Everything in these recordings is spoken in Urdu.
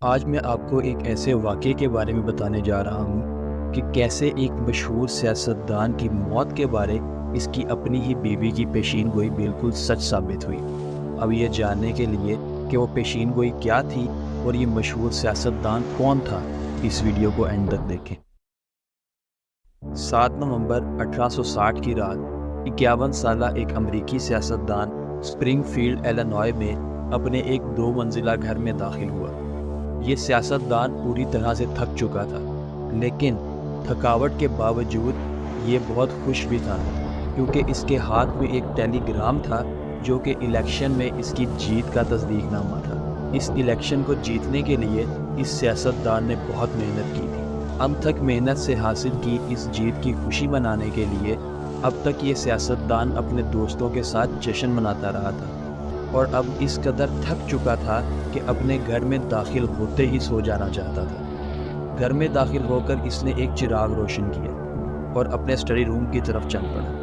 آج میں آپ کو ایک ایسے واقعے کے بارے میں بتانے جا رہا ہوں کہ کیسے ایک مشہور سیاستدان کی موت کے بارے اس کی اپنی ہی بیوی کی پیشین گوئی بالکل سچ ثابت ہوئی۔ اب یہ جاننے کے لیے کہ وہ پیشین گوئی کیا تھی اور یہ مشہور سیاستدان کون تھا، اس ویڈیو کو اینڈ تک دیکھیں۔ 7 نومبر 1860 کی رات 51 سالہ ایک امریکی سیاستدان اسپرنگ فیلڈ ایلینوائے میں اپنے ایک 2 منزلہ گھر میں داخل ہوا۔ یہ سیاستدان پوری طرح سے تھک چکا تھا، لیکن تھکاوٹ کے باوجود یہ بہت خوش بھی تھا، کیونکہ اس کے ہاتھ میں ایک ٹیلی گرام تھا جو کہ الیکشن میں اس کی جیت کا تصدیق نامہ تھا۔ اس الیکشن کو جیتنے کے لیے اس سیاستدان نے بہت محنت کی تھی۔ انتھک محنت سے حاصل کی اس جیت کی خوشی منانے کے لیے اب تک یہ سیاستدان اپنے دوستوں کے ساتھ جشن مناتا رہا تھا، اور اب اس قدر تھک چکا تھا کہ اپنے گھر میں داخل ہوتے ہی سو جانا چاہتا تھا۔ گھر میں داخل ہو کر اس نے ایک چراغ روشن کیا اور اپنے اسٹڈی روم کی طرف چل پڑا۔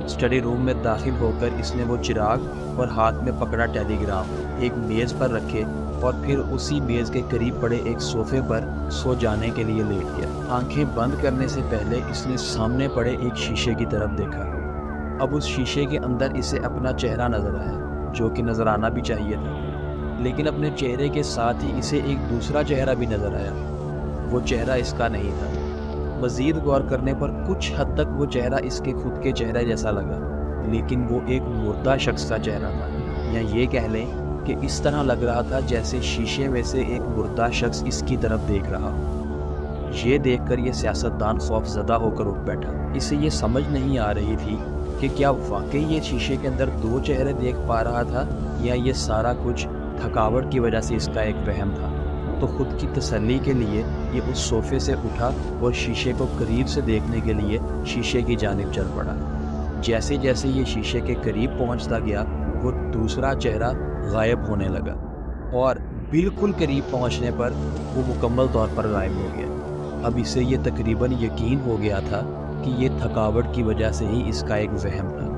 اسٹڈی روم میں داخل ہو کر اس نے وہ چراغ اور ہاتھ میں پکڑا ٹیلی گرام ایک میز پر رکھے اور پھر اسی میز کے قریب پڑے ایک صوفے پر سو جانے کے لیے لیٹ گیا۔ آنکھیں بند کرنے سے پہلے اس نے سامنے پڑے ایک شیشے کی طرف دیکھا۔ اب اس شیشے کے اندر اسے اپنا چہرہ نظر آیا، جو کہ نظر آنا بھی چاہیے تھا، لیکن اپنے چہرے کے ساتھ ہی اسے ایک دوسرا چہرہ بھی نظر آیا۔ وہ چہرہ اس کا نہیں تھا۔ مزید غور کرنے پر کچھ حد تک وہ چہرہ اس کے خود کے چہرے جیسا لگا، لیکن وہ ایک مردہ شخص کا چہرہ تھا، یا یہ کہہ لیں کہ اس طرح لگ رہا تھا جیسے شیشے میں سے ایک مردہ شخص اس کی طرف دیکھ رہا ہو۔ یہ دیکھ کر یہ سیاستدان خوف زدہ ہو کر اٹھ بیٹھا۔ اسے یہ سمجھ نہیں آ رہی تھی کہ کیا واقعی یہ شیشے کے اندر 2 چہرے دیکھ پا رہا تھا، یا یہ سارا کچھ تھکاوٹ کی وجہ سے اس کا ایک وہم تھا۔ تو خود کی تسلی کے لیے یہ اس صوفے سے اٹھا اور شیشے کو قریب سے دیکھنے کے لیے شیشے کی جانب چل پڑا۔ جیسے جیسے یہ شیشے کے قریب پہنچتا گیا، وہ دوسرا چہرہ غائب ہونے لگا، اور بالکل قریب پہنچنے پر وہ مکمل طور پر غائب ہو گیا۔ اب اسے یہ تقریباً یقین ہو گیا تھا کہ یہ تھکاوٹ کی وجہ سے ہی اس کا ایک وہم تھا۔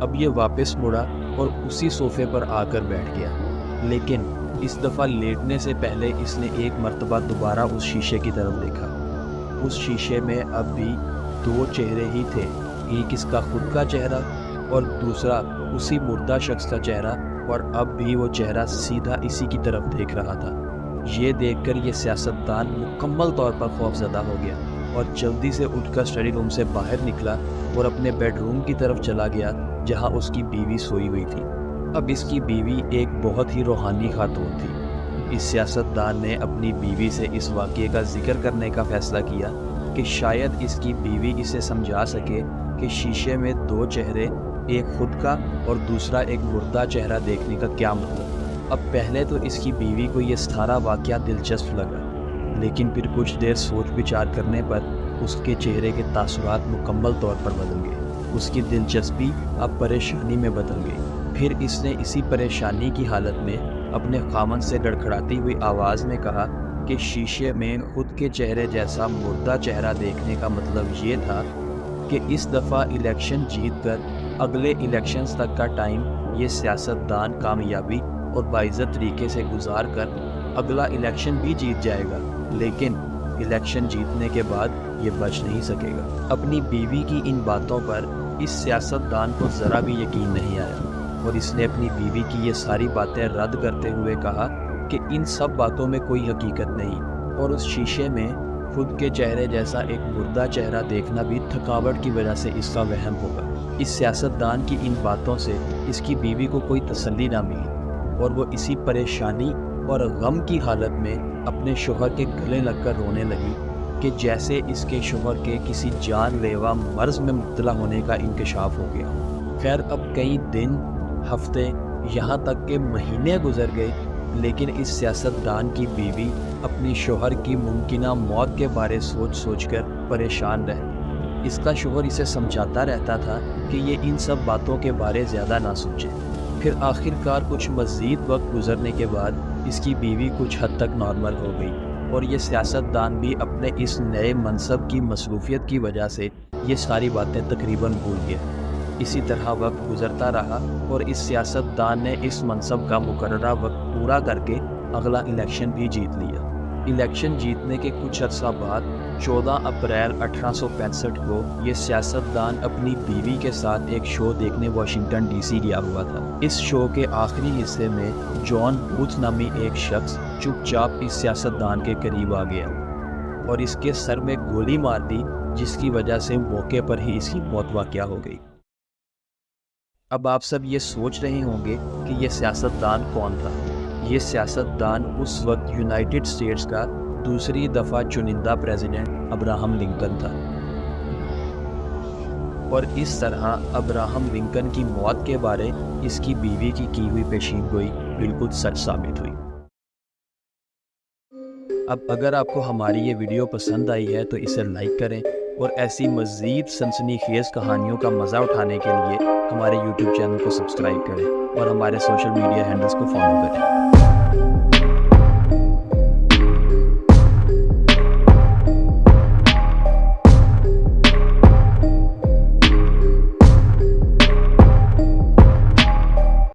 اب یہ واپس مڑا اور اسی صوفے پر آ کر بیٹھ گیا، لیکن اس دفعہ لیٹنے سے پہلے اس نے ایک مرتبہ دوبارہ اس شیشے کی طرف دیکھا۔ اس شیشے میں اب بھی 2 چہرے ہی تھے، ایک اس کا خود کا چہرہ اور دوسرا اسی مردہ شخص کا چہرہ، اور اب بھی وہ چہرہ سیدھا اسی کی طرف دیکھ رہا تھا۔ یہ دیکھ کر یہ سیاستدان مکمل طور پر خوف زدہ ہو گیا اور جلدی سے اٹھ کر اسٹڈی روم سے باہر نکلا اور اپنے بیڈ روم کی طرف چلا گیا، جہاں اس کی بیوی سوئی ہوئی تھی۔ اب اس کی بیوی ایک بہت ہی روحانی خاتون تھی۔ اس سیاستدان نے اپنی بیوی سے اس واقعے کا ذکر کرنے کا فیصلہ کیا کہ شاید اس کی بیوی اسے سمجھا سکے کہ شیشے میں 2 چہرے، ایک خود کا اور دوسرا ایک مردہ چہرہ دیکھنے کا کیا مطلب۔ اب پہلے تو اس کی بیوی کو یہ سارا واقعہ دلچسپ لگا، لیکن پھر کچھ دیر سوچ بچار کرنے پر اس کے چہرے کے تاثرات مکمل طور پر بدل گئے۔ اس کی دلچسپی اب پریشانی میں بدل گئی۔ پھر اس نے اسی پریشانی کی حالت میں اپنے خامن سے لڑکھڑاتی ہوئی آواز میں کہا کہ شیشے میں خود کے چہرے جیسا مردہ چہرہ دیکھنے کا مطلب یہ تھا کہ اس دفعہ الیکشن جیت کر اگلے الیکشنز تک کا ٹائم یہ سیاستدان کامیابی اور باعزت طریقے سے گزار کر اگلا الیکشن بھی جیت جائے گا، لیکن الیکشن جیتنے کے بعد یہ بچ نہیں سکے گا۔ اپنی بیوی کی ان باتوں پر اس سیاستدان کو ذرا بھی یقین نہیں آیا، اور اس نے اپنی بیوی کی یہ ساری باتیں رد کرتے ہوئے کہا کہ ان سب باتوں میں کوئی حقیقت نہیں، اور اس شیشے میں خود کے چہرے جیسا ایک مردہ چہرہ دیکھنا بھی تھکاوٹ کی وجہ سے اس کا وہم ہوگا۔ اس سیاستدان کی ان باتوں سے اس کی بیوی کو کوئی تسلی نہ ملی، اور وہ اسی پریشانی اور غم کی حالت میں اپنے شوہر کے گلے لگ کر رونے لگی کہ جیسے اس کے شوہر کے کسی جان لیوا مرض میں مبتلا ہونے کا انکشاف ہو گیا۔ خیر، اب کئی دن، ہفتے، یہاں تک کہ مہینے گزر گئے، لیکن اس سیاستدان کی بیوی اپنی شوہر کی ممکنہ موت کے بارے سوچ کر پریشان رہتی۔ اس کا شوہر اسے سمجھاتا رہتا تھا کہ یہ ان سب باتوں کے بارے زیادہ نہ سوچے۔ پھر آخر کار کچھ مزید وقت گزرنے کے بعد اس کی بیوی کچھ حد تک نارمل ہو گئی، اور یہ سیاستدان بھی اپنے اس نئے منصب کی مصروفیت کی وجہ سے یہ ساری باتیں تقریباً بھول گیا۔ اسی طرح وقت گزرتا رہا اور اس سیاستدان نے اس منصب کا مقررہ وقت پورا کر کے اگلا الیکشن بھی جیت لیا۔ الیکشن جیتنے کے کچھ عرصہ بعد 14 اپریل 1865 کو یہ سیاستدان اپنی بیوی کے ساتھ ایک شو دیکھنے واشنگٹن ڈی سی گیا ہوا تھا۔ اس شو کے آخری حصے میں جان بوتھ نامی ایک شخص چپ چاپ اس سیاستدان کے قریب آ گیا اور اس کے سر میں گولی مار دی، جس کی وجہ سے موقع پر ہی اس کی موت واقع ہو گئی۔ اب آپ سب یہ سوچ رہے ہوں گے کہ یہ سیاستدان کون تھا۔ یہ سیاستدان اس وقت یونائٹڈ اسٹیٹس کا دوسری دفعہ چنندہ پریزیڈنٹ ابراہم لنکن تھا، اور اس طرح ابراہم لنکن کی موت کے بارے اس کی بیوی کی ہوئی پیشین گوئی بالکل سچ ثابت ہوئی۔ اب اگر آپ کو ہماری یہ ویڈیو پسند آئی ہے تو اسے لائک کریں، اور ایسی مزید سنسنی خیز کہانیوں کا مزہ اٹھانے کے لیے ہمارے یوٹیوب چینل کو سبسکرائب کریں اور ہمارے سوشل میڈیا ہینڈلز کو فالو کریں۔